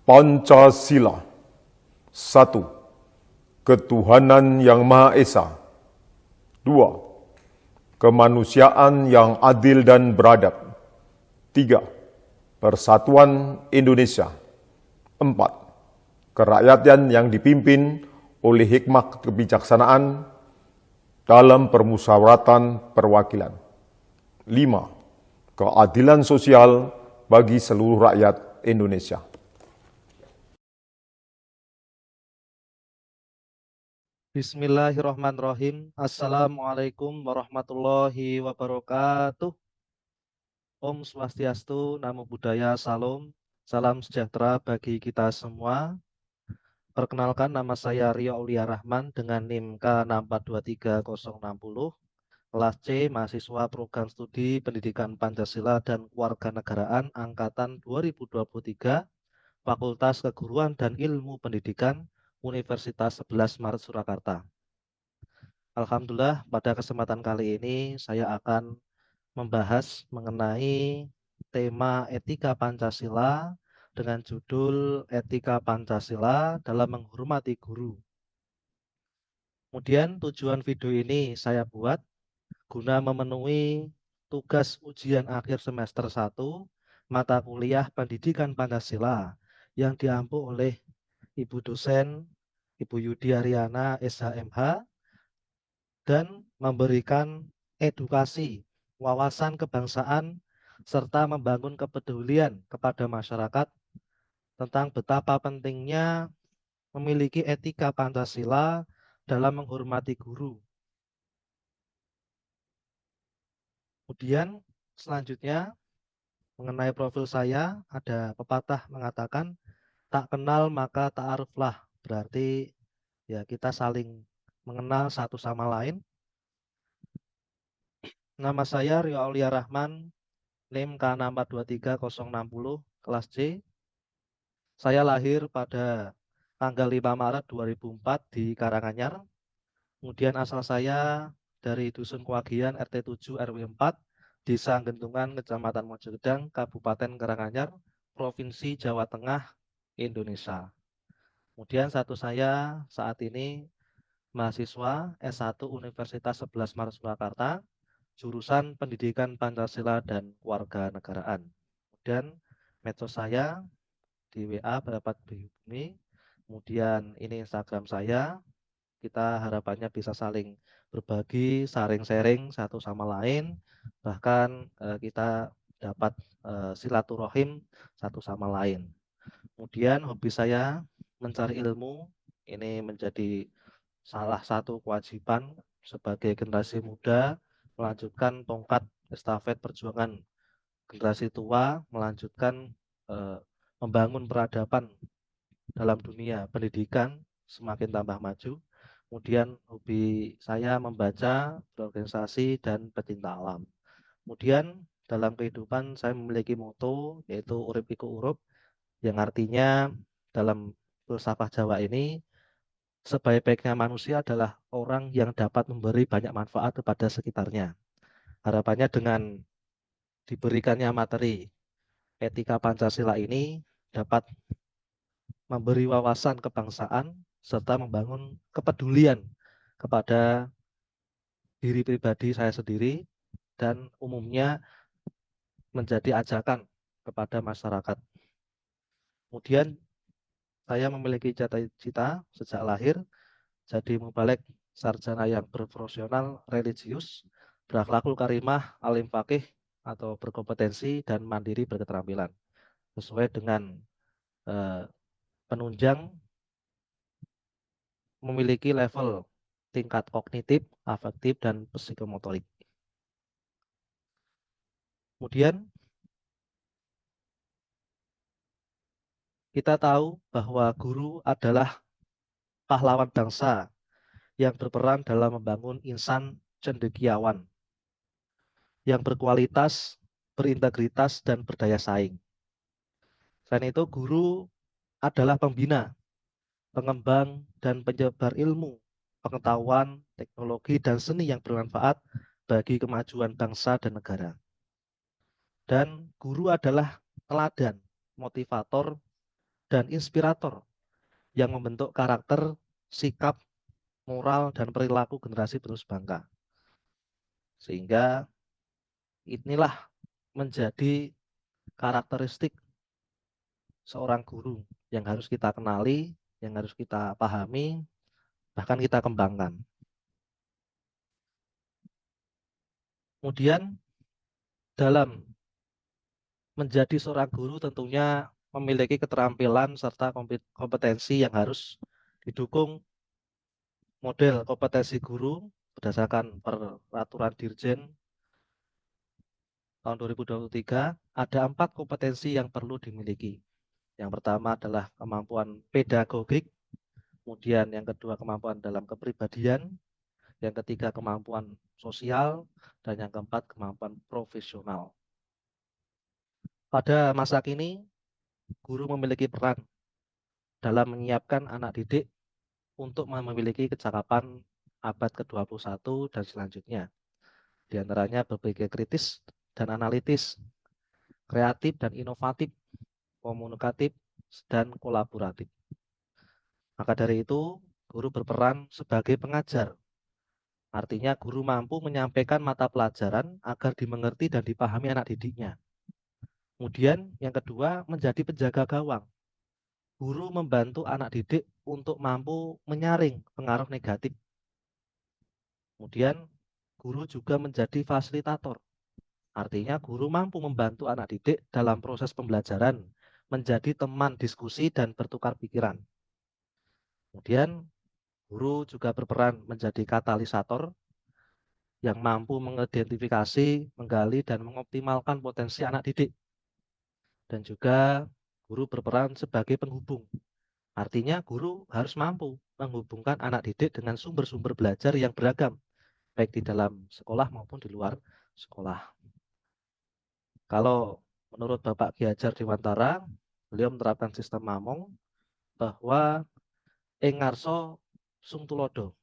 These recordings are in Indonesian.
Pancasila. 1. Ketuhanan yang Maha Esa. 2. Kemanusiaan yang adil dan beradab. 3. Persatuan Indonesia. 4. Kerakyatan yang dipimpin oleh hikmah kebijaksanaan dalam permusyawaratan perwakilan. 5. Keadilan sosial bagi seluruh rakyat Indonesia. Bismillahirrahmanirrahim. Assalamualaikum warahmatullahi wabarakatuh. Om Swastiastu, Namo Buddhaya, Salam. Salam sejahtera bagi kita semua. Perkenalkan, nama saya Rio Aulia Rahman dengan NIM K6423060, kelas C, mahasiswa program studi Pendidikan Pancasila dan Kewarganegaraan Angkatan 2023, Fakultas Keguruan dan Ilmu Pendidikan, Universitas 11 Maret Surakarta. Alhamdulillah, pada kesempatan kali ini saya akan membahas mengenai tema etika Pancasila dengan judul Etika Pancasila dalam Menghormati Guru. Kemudian tujuan video ini saya buat guna memenuhi tugas ujian akhir semester 1 mata kuliah Pendidikan Pancasila yang diampu oleh Ibu dosen Ibu Yudi Ariana SHMH dan memberikan edukasi, wawasan kebangsaan, serta membangun kepedulian kepada masyarakat tentang betapa pentingnya memiliki etika Pancasila dalam menghormati guru. Kemudian selanjutnya mengenai profil saya, ada pepatah mengatakan tak kenal maka ta'aruflah, berarti ya kita saling mengenal satu sama lain. Nama saya Rio Aulia Rahman, NIM K6423060, kelas C. Saya lahir pada tanggal 5 Maret 2004 di Karanganyar. Kemudian asal saya dari Dusun Kewagian RT 7 RW 4, Desa Gentungan, Kecamatan Mojogedang, Kabupaten Karanganyar, Provinsi Jawa Tengah, Indonesia. Kemudian saya saat ini mahasiswa S1 Universitas 11 Maret Surakarta, jurusan Pendidikan Pancasila dan Kewarganegaraan. Kemudian medsos saya di WA dapat dihubungi. Kemudian ini Instagram saya. Kita harapannya bisa saling berbagi, saling sharing satu sama lain. Bahkan kita dapat silaturahim satu sama lain. Kemudian hobi saya mencari ilmu. Ini menjadi salah satu kewajiban sebagai generasi muda, melanjutkan tongkat estafet perjuangan generasi tua, melanjutkan membangun peradaban dalam dunia pendidikan semakin tambah maju. Kemudian hobi saya membaca, berorganisasi, dan pecinta alam. Kemudian dalam kehidupan saya memiliki moto yaitu urip iku urup, yang artinya dalam filsafat Jawa ini sebaik-baiknya manusia adalah orang yang dapat memberi banyak manfaat kepada sekitarnya. Harapannya dengan diberikannya materi etika Pancasila ini dapat memberi wawasan kebangsaan serta membangun kepedulian kepada diri pribadi saya sendiri dan umumnya menjadi ajakan kepada masyarakat. Kemudian saya memiliki cita-cita sejak lahir jadi mubalek sarjana yang berprofesional, religius, berakhlakul karimah, alim fakih atau berkompetensi dan mandiri berketerampilan sesuai dengan penunjang memiliki level tingkat kognitif, afektif, dan psikomotorik. Kemudian kita tahu bahwa guru adalah pahlawan bangsa yang berperan dalam membangun insan cendekiawan yang berkualitas, berintegritas, dan berdaya saing. Selain itu, guru adalah pembina, pengembang, dan penyebar ilmu, pengetahuan, teknologi, dan seni yang bermanfaat bagi kemajuan bangsa dan negara. Dan guru adalah teladan, motivator, dan inspirator yang membentuk karakter, sikap, moral, dan perilaku generasi penerus bangsa. Sehingga inilah menjadi karakteristik seorang guru yang harus kita kenali, yang harus kita pahami, bahkan kita kembangkan. Kemudian dalam menjadi seorang guru tentunya memiliki keterampilan serta kompetensi yang harus didukung. Model kompetensi guru berdasarkan peraturan Dirjen tahun 2023 ada 4 kompetensi yang perlu dimiliki. Yang pertama adalah kemampuan pedagogik, kemudian yang kedua kemampuan dalam kepribadian, yang ketiga kemampuan sosial, dan yang keempat kemampuan profesional. Pada masa kini, guru memiliki peran dalam menyiapkan anak didik untuk memiliki kecakapan abad ke-21 dan selanjutnya. Di antaranya berpikir kritis dan analitis, kreatif dan inovatif, komunikatif, dan kolaboratif. Maka dari itu, guru berperan sebagai pengajar. Artinya guru mampu menyampaikan mata pelajaran agar dimengerti dan dipahami anak didiknya. Kemudian yang kedua, menjadi penjaga gawang. Guru membantu anak didik untuk mampu menyaring pengaruh negatif. Kemudian guru juga menjadi fasilitator. Artinya guru mampu membantu anak didik dalam proses pembelajaran, menjadi teman diskusi dan bertukar pikiran. Kemudian guru juga berperan menjadi katalisator yang mampu mengidentifikasi, menggali, dan mengoptimalkan potensi anak didik. Dan juga guru berperan sebagai penghubung. Artinya guru harus mampu menghubungkan anak didik dengan sumber-sumber belajar yang beragam, baik di dalam sekolah maupun di luar sekolah. Kalau menurut Bapak Ki Hajar Dewantara, beliau menerapkan sistem Mamong bahwa ing ngarso sung tulodo,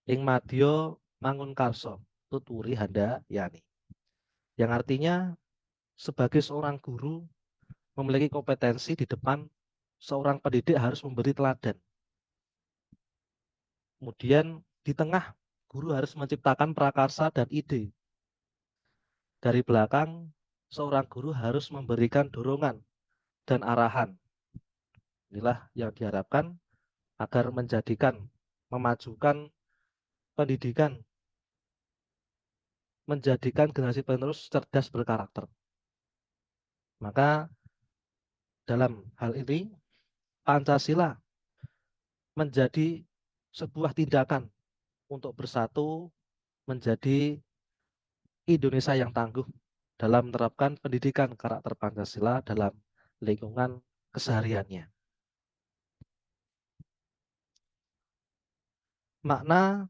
ing madya mangun karso, tuturi handa yani. Yang artinya sebagai seorang guru memiliki kompetensi di depan seorang pendidik harus memberi teladan. Kemudian di tengah guru harus menciptakan prakarsa dan ide. Dari belakang seorang guru harus memberikan dorongan dan arahan. Inilah yang diharapkan agar memajukan pendidikan, menjadikan generasi penerus cerdas berkarakter. Maka dalam hal ini Pancasila menjadi sebuah tindakan untuk bersatu menjadi Indonesia yang tangguh dalam menerapkan pendidikan karakter Pancasila dalam lingkungan kesehariannya. Makna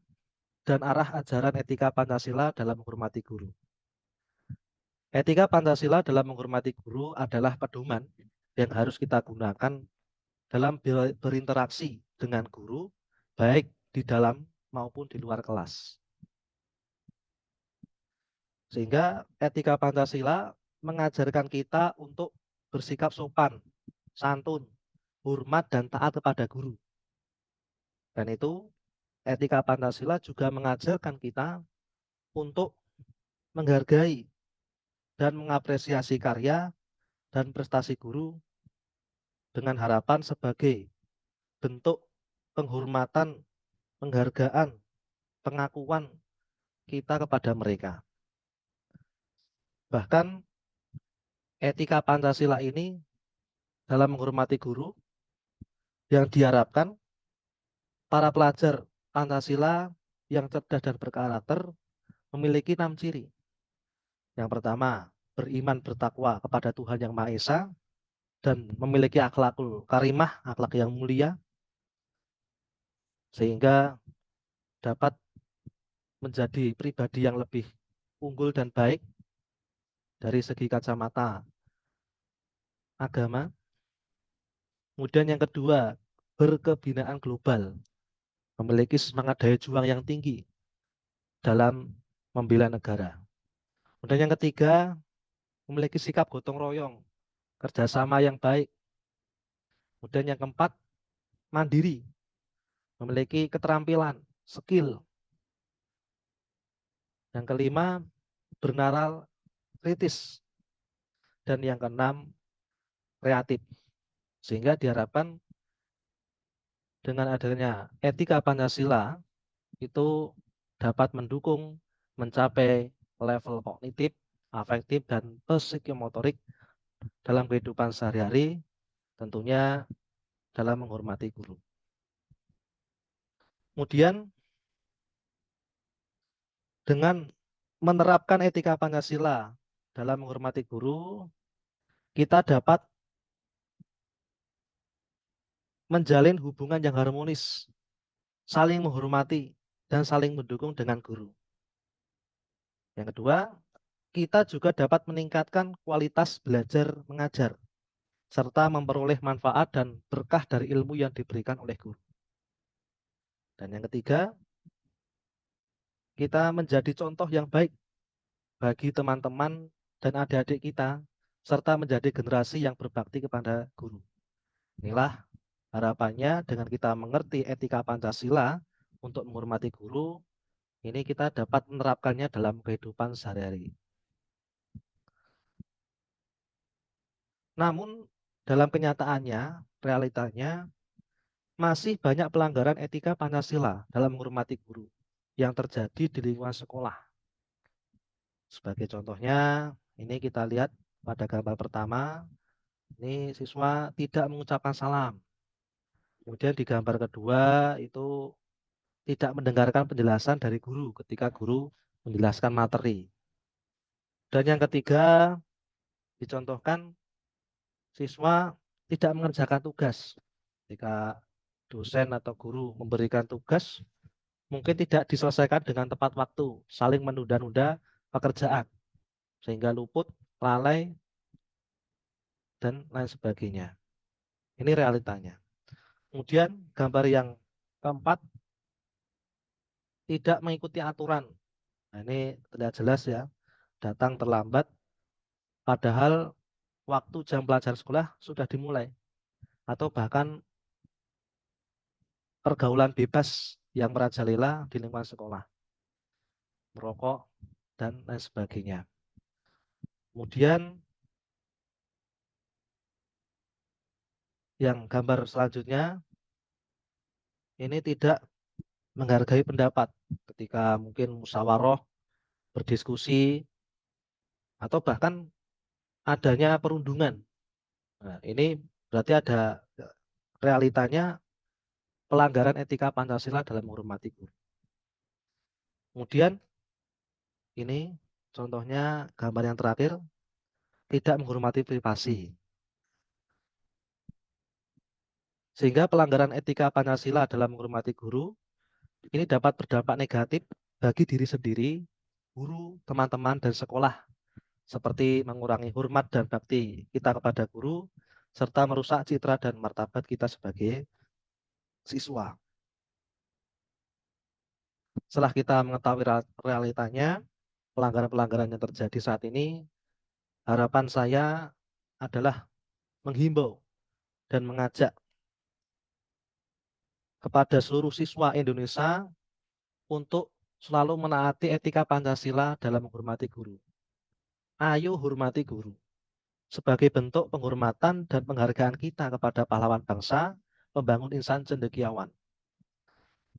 dan arah ajaran etika Pancasila dalam menghormati guru. Etika Pancasila dalam menghormati guru adalah pedoman yang harus kita gunakan dalam berinteraksi dengan guru, baik di dalam maupun di luar kelas. Sehingga etika Pancasila mengajarkan kita untuk bersikap sopan, santun, hormat, dan taat kepada guru. Dan itu etika Pancasila juga mengajarkan kita untuk menghargai dan mengapresiasi karya dan prestasi guru dengan harapan sebagai bentuk penghormatan, penghargaan, pengakuan kita kepada mereka. Bahkan etika Pancasila ini dalam menghormati guru yang diharapkan para pelajar Pancasila yang cerdas dan berkarakter memiliki 6 ciri. Yang pertama, beriman bertakwa kepada Tuhan Yang Maha Esa dan memiliki akhlakul karimah, akhlak yang mulia, sehingga dapat menjadi pribadi yang lebih unggul dan baik dari segi kacamata agama. Kemudian yang kedua, berkebinaan global, memiliki semangat daya juang yang tinggi dalam membela negara. Kemudian yang ketiga, memiliki sikap gotong royong, kerjasama yang baik. Kemudian yang keempat, mandiri, memiliki keterampilan, skill. Yang kelima, bernalar kritis. Dan yang keenam, kreatif. Sehingga diharapkan dengan adanya etika Pancasila itu dapat mendukung mencapai level kognitif, afektif, dan psikomotorik dalam kehidupan sehari-hari, tentunya dalam menghormati guru. Kemudian dengan menerapkan etika Pancasila dalam menghormati guru, kita dapat menjalin hubungan yang harmonis, saling menghormati, dan saling mendukung dengan guru. Yang kedua, kita juga dapat meningkatkan kualitas belajar mengajar, serta memperoleh manfaat dan berkah dari ilmu yang diberikan oleh guru. Dan yang ketiga, kita menjadi contoh yang baik bagi teman-teman dan adik-adik kita, serta menjadi generasi yang berbakti kepada guru. Inilah harapannya dengan kita mengerti etika Pancasila untuk menghormati guru, ini kita dapat menerapkannya dalam kehidupan sehari-hari. Namun dalam kenyataannya, realitanya, masih banyak pelanggaran etika Pancasila dalam menghormati guru yang terjadi di lingkungan sekolah. Sebagai contohnya, ini kita lihat pada gambar pertama, ini siswa tidak mengucapkan salam. Kemudian di gambar kedua itu tidak mendengarkan penjelasan dari guru ketika guru menjelaskan materi. Dan yang ketiga, dicontohkan siswa tidak mengerjakan tugas. Ketika dosen atau guru memberikan tugas, mungkin tidak diselesaikan dengan tepat waktu, saling menunda-nunda pekerjaan, sehingga luput, lalai, dan lain sebagainya. Ini realitanya. Kemudian gambar yang keempat, tidak mengikuti aturan. Nah, ini terlihat jelas ya, datang terlambat, padahal waktu jam pelajar sekolah sudah dimulai. Atau bahkan pergaulan bebas yang merajalela di lingkungan sekolah. Merokok, dan lain sebagainya. Kemudian yang gambar selanjutnya, ini tidak menghargai pendapat ketika mungkin musyawarah, berdiskusi, atau bahkan adanya perundungan. Nah, ini berarti ada realitanya pelanggaran etika Pancasila dalam menghormati guru. Kemudian ini contohnya gambar yang terakhir, tidak menghormati privasi. Sehingga pelanggaran etika Pancasila dalam menghormati guru ini dapat berdampak negatif bagi diri sendiri, guru, teman-teman, dan sekolah, seperti mengurangi hormat dan bakti kita kepada guru, serta merusak citra dan martabat kita sebagai siswa. Setelah kita mengetahui realitanya, pelanggaran-pelanggaran yang terjadi saat ini, harapan saya adalah menghimbau dan mengajak kepada seluruh siswa Indonesia untuk selalu menaati etika Pancasila dalam menghormati guru. Ayo hormati guru sebagai bentuk penghormatan dan penghargaan kita kepada pahlawan bangsa, pembangun insan cendekiawan.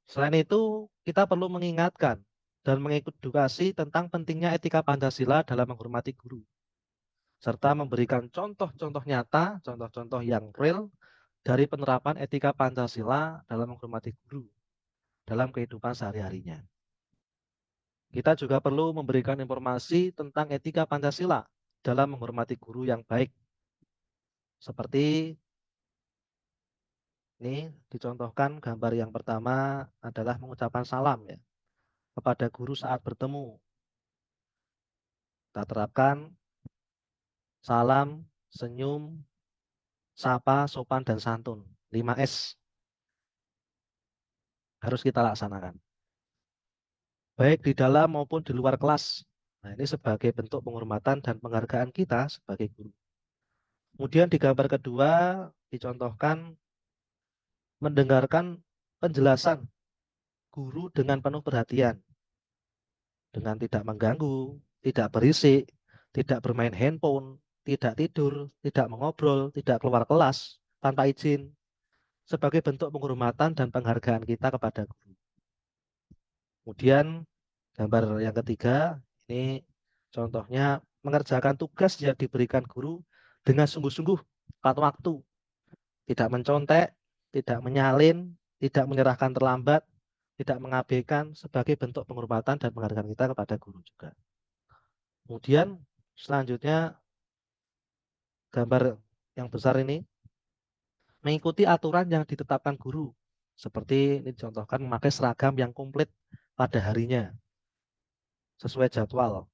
Selain itu, kita perlu mengingatkan dan mengedukasi tentang pentingnya etika Pancasila dalam menghormati guru, serta memberikan contoh-contoh nyata, contoh-contoh yang real dari penerapan etika Pancasila dalam menghormati guru dalam kehidupan sehari-harinya. Kita juga perlu memberikan informasi tentang etika Pancasila dalam menghormati guru yang baik. Seperti ini dicontohkan gambar yang pertama adalah mengucapkan salam ya kepada guru saat bertemu. Kita terapkan salam, senyum, sapa, sopan, dan santun. 5S harus kita laksanakan. Baik di dalam maupun di luar kelas. Nah, ini sebagai bentuk penghormatan dan penghargaan kita sebagai guru. Kemudian di gambar kedua, dicontohkan mendengarkan penjelasan guru dengan penuh perhatian, dengan tidak mengganggu, tidak berisik, tidak bermain handphone, tidak tidur, tidak mengobrol, tidak keluar kelas tanpa izin, sebagai bentuk penghormatan dan penghargaan kita kepada guru. Kemudian gambar yang ketiga, ini contohnya mengerjakan tugas yang diberikan guru dengan sungguh-sungguh tepat waktu, tidak mencontek, tidak menyalin, tidak menyerahkan terlambat, tidak mengabaikan, sebagai bentuk penghormatan dan penghargaan kita kepada guru juga. Kemudian selanjutnya gambar yang besar ini mengikuti aturan yang ditetapkan guru. Seperti ini dicontohkan memakai seragam yang komplit pada harinya sesuai jadwal.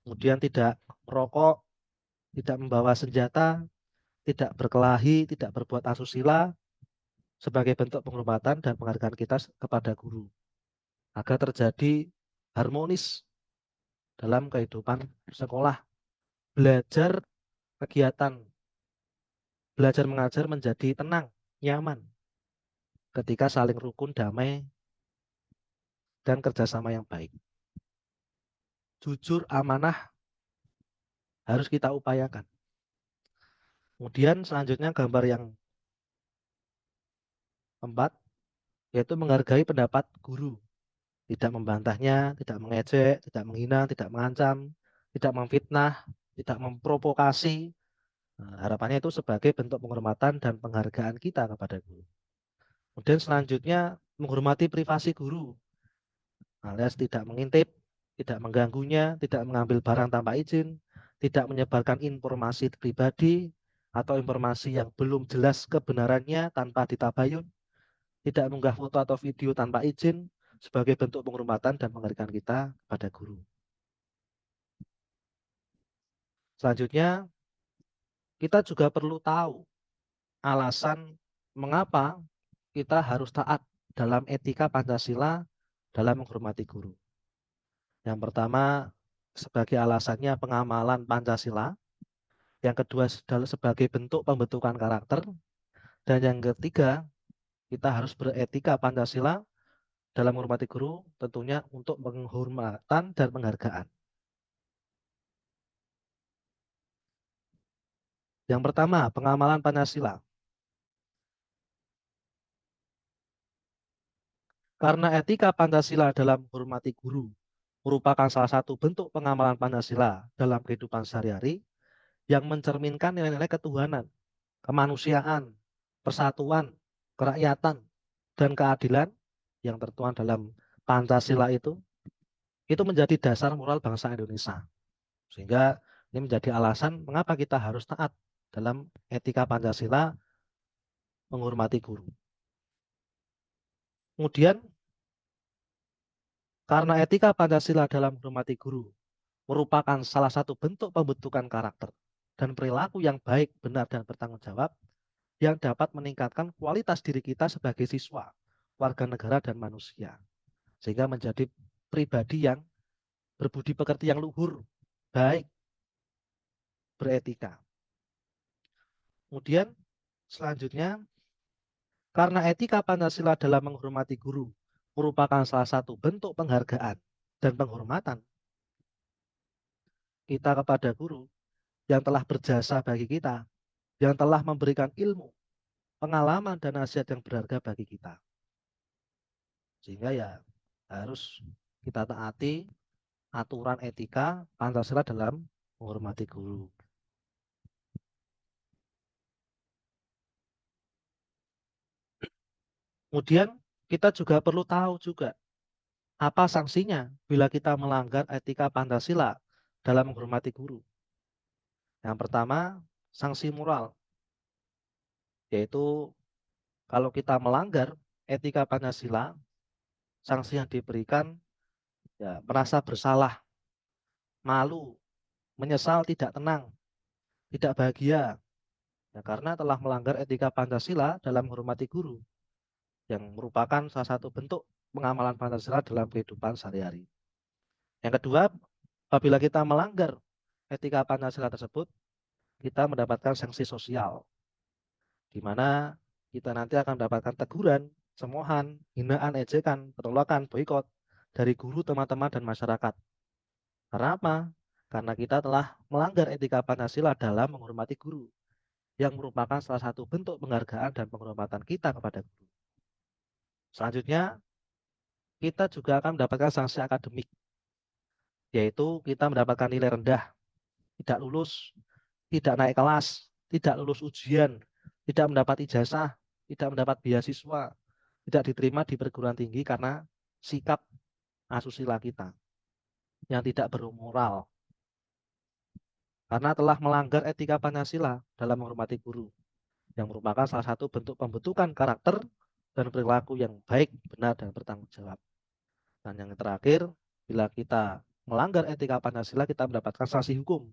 Kemudian tidak merokok, tidak membawa senjata, tidak berkelahi, tidak berbuat asusila, sebagai bentuk penghormatan dan penghargaan kita kepada guru, agar terjadi harmonis dalam kehidupan sekolah. Belajar kegiatan belajar mengajar menjadi tenang, nyaman, ketika saling rukun, damai, dan kerjasama yang baik. Jujur, amanah harus kita upayakan. Kemudian selanjutnya gambar yang keempat, yaitu menghargai pendapat guru. Tidak membantahnya, tidak mengejek, tidak menghina, tidak mengancam, tidak memfitnah, tidak memprovokasi. Nah, harapannya itu sebagai bentuk penghormatan dan penghargaan kita kepada guru. Kemudian selanjutnya menghormati privasi guru, alias tidak mengintip, tidak mengganggunya, tidak mengambil barang tanpa izin, tidak menyebarkan informasi pribadi atau informasi yang belum jelas kebenarannya tanpa ditabayun, tidak mengunggah foto atau video tanpa izin, sebagai bentuk penghormatan dan penghargaan kita pada guru. Selanjutnya, kita juga perlu tahu alasan mengapa kita harus taat dalam etika Pancasila dalam menghormati guru. Yang pertama, sebagai alasannya pengamalan Pancasila. Yang kedua, sebagai bentuk pembentukan karakter. Dan yang ketiga, kita harus beretika Pancasila dalam menghormati guru, tentunya untuk penghormatan dan penghargaan. Yang pertama, pengamalan Pancasila. Karena etika Pancasila dalam menghormati guru merupakan salah satu bentuk pengamalan Pancasila dalam kehidupan sehari-hari yang mencerminkan nilai-nilai ketuhanan, kemanusiaan, persatuan, kerakyatan, dan keadilan yang tertuang dalam Pancasila itu menjadi dasar moral bangsa Indonesia. Sehingga ini menjadi alasan mengapa kita harus taat dalam etika Pancasila menghormati guru. Kemudian, karena etika Pancasila dalam menghormati guru merupakan salah satu bentuk pembentukan karakter dan perilaku yang baik, benar, dan bertanggung jawab yang dapat meningkatkan kualitas diri kita sebagai siswa, warga negara, dan manusia. Sehingga menjadi pribadi yang berbudi pekerti yang luhur, baik, beretika. Kemudian selanjutnya, karena etika Pancasila dalam menghormati guru merupakan salah satu bentuk penghargaan dan penghormatan kita kepada guru yang telah berjasa bagi kita, yang telah memberikan ilmu, pengalaman, dan nasihat yang berharga bagi kita. Sehingga ya harus kita taati aturan etika Pancasila dalam menghormati guru. Kemudian kita juga perlu tahu juga apa sanksinya bila kita melanggar etika Pancasila dalam menghormati guru. Yang pertama, sanksi moral, yaitu kalau kita melanggar etika Pancasila, sanksi yang diberikan ya merasa bersalah, malu, menyesal, tidak tenang, tidak bahagia, ya, karena telah melanggar etika Pancasila dalam menghormati guru, yang merupakan salah satu bentuk pengamalan Pancasila dalam kehidupan sehari-hari. Yang kedua, apabila kita melanggar etika Pancasila tersebut, kita mendapatkan sanksi sosial. di mana kita nanti akan mendapatkan teguran, cemoohan, hinaan, ejekan, penolakan, boikot dari guru, teman-teman, dan masyarakat. Karena apa? Karena kita telah melanggar etika Pancasila dalam menghormati guru, yang merupakan salah satu bentuk penghargaan dan penghormatan kita kepada guru. Selanjutnya, kita juga akan mendapatkan sanksi akademik, yaitu kita mendapatkan nilai rendah, tidak lulus, tidak naik kelas, tidak lulus ujian, tidak mendapat ijazah, tidak mendapat beasiswa, tidak diterima di perguruan tinggi karena sikap asusila kita yang tidak bermoral, karena telah melanggar etika Pancasila dalam menghormati guru, yang merupakan salah satu bentuk pembentukan karakter dan perilaku yang baik, benar, dan bertanggung jawab. Dan yang terakhir, bila kita melanggar etika Pancasila, kita mendapatkan sanksi hukum,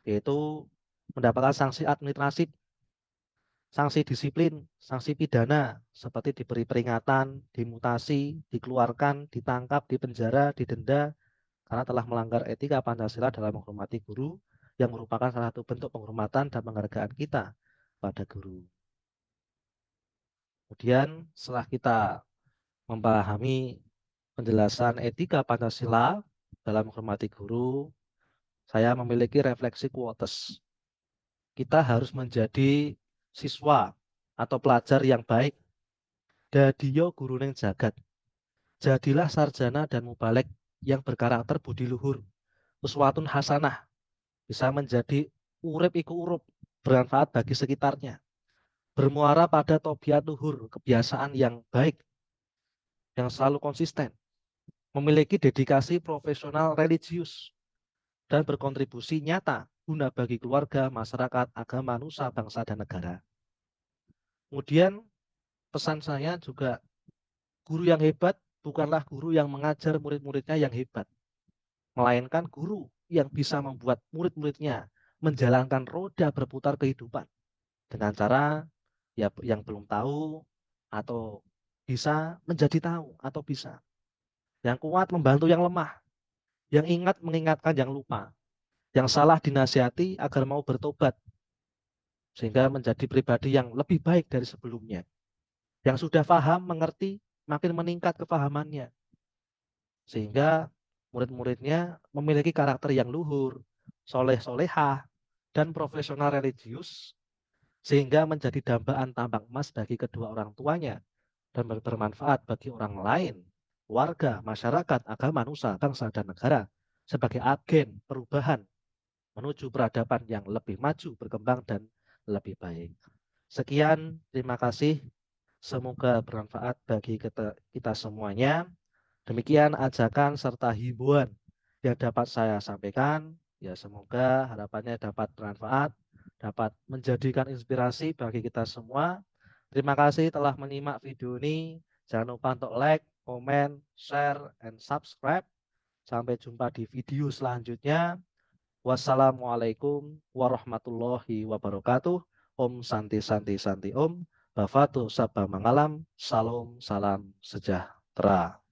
yaitu mendapatkan sanksi administratif, sanksi disiplin, sanksi pidana, seperti diberi peringatan, dimutasi, dikeluarkan, ditangkap, dipenjara, didenda, karena telah melanggar etika Pancasila dalam menghormati guru, yang merupakan salah satu bentuk penghormatan dan penghargaan kita pada guru. Kemudian setelah kita memahami penjelasan etika Pancasila dalam menghormati guru, saya memiliki refleksi quotes. Kita harus menjadi siswa atau pelajar yang baik. Dadiyo guruning jagat. Jadilah sarjana dan mubalek yang berkarakter budi luhur. Uswatun hasanah. Bisa menjadi urip iku urup, bermanfaat bagi sekitarnya. Bermuara pada tobiat luhur, kebiasaan yang baik, yang selalu konsisten. Memiliki dedikasi profesional religius, dan berkontribusi nyata guna bagi keluarga, masyarakat, agama, nusa, bangsa, dan negara. Kemudian pesan saya juga, guru yang hebat bukanlah guru yang mengajar murid-muridnya yang hebat, melainkan guru yang bisa membuat murid-muridnya menjalankan roda berputar kehidupan dengan cara ya yang belum tahu atau bisa menjadi tahu atau bisa. Yang kuat membantu yang lemah, yang ingat mengingatkan yang lupa, yang salah dinasihati agar mau bertobat sehingga menjadi pribadi yang lebih baik dari sebelumnya. Yang sudah paham, mengerti, makin meningkat kepahamannya sehingga murid-muridnya memiliki karakter yang luhur, soleh-solehah, dan profesional religius, sehingga menjadi dambaan tambang emas bagi kedua orang tuanya dan bermanfaat bagi orang lain, warga, masyarakat, agama, nusa, bangsa, dan negara sebagai agen perubahan menuju peradaban yang lebih maju, berkembang, dan lebih baik. Sekian, terima kasih. Semoga bermanfaat bagi kita semuanya. Demikian ajakan serta himbauan yang dapat saya sampaikan. Ya, semoga harapannya dapat bermanfaat, dapat menjadikan inspirasi bagi kita semua. Terima kasih telah menyimak video ini. Jangan lupa untuk like, komen, share, and subscribe. Sampai jumpa di video selanjutnya. Wassalamualaikum warahmatullahi wabarakatuh. Om Santi Santi Santi Om. Bavatu Sabha Mangalam. Salam, salam sejahtera.